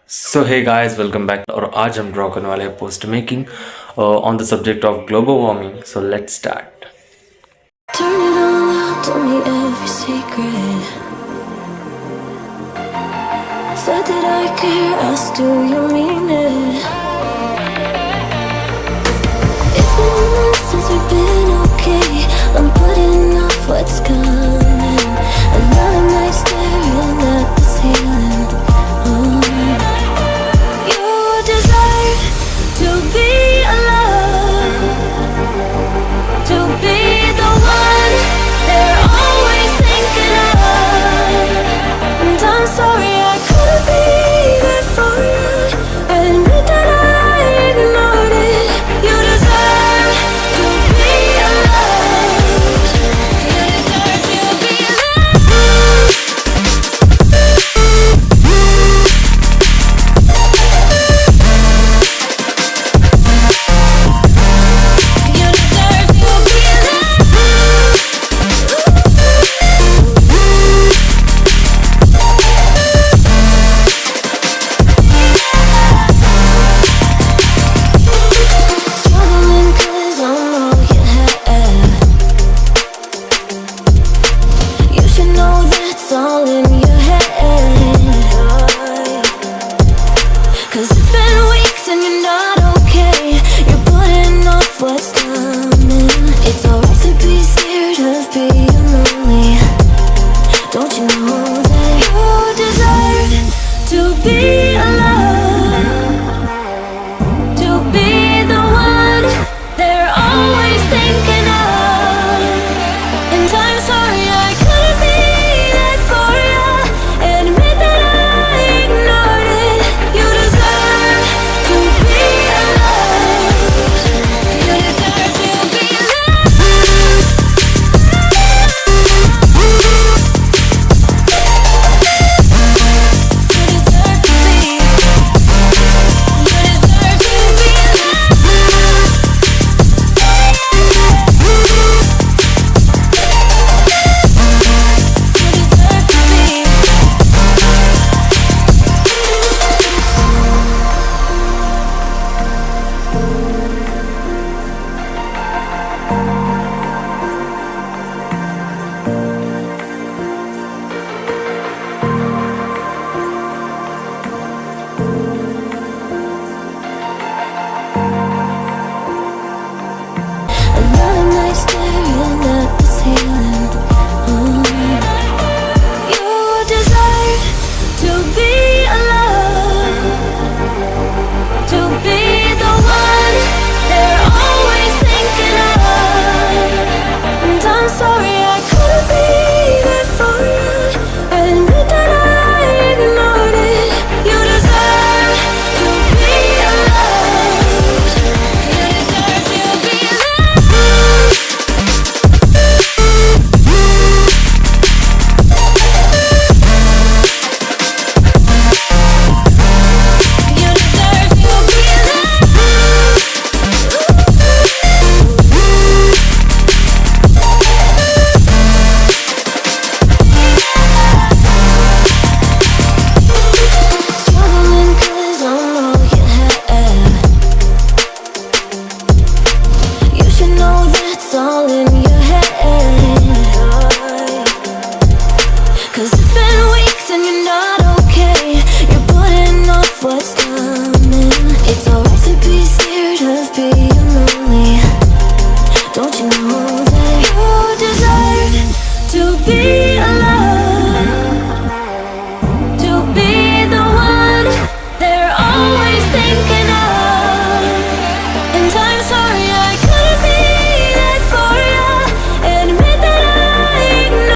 So hey guys, welcome back. और आज हम ड्रॉ करने वाले हैं post making on the subject of global warming. So let's start. Turn it all out, tell me every secret. Said that I care, asked do you mean it? It's been a month since we've been okay. I'm putting off what's coming. Another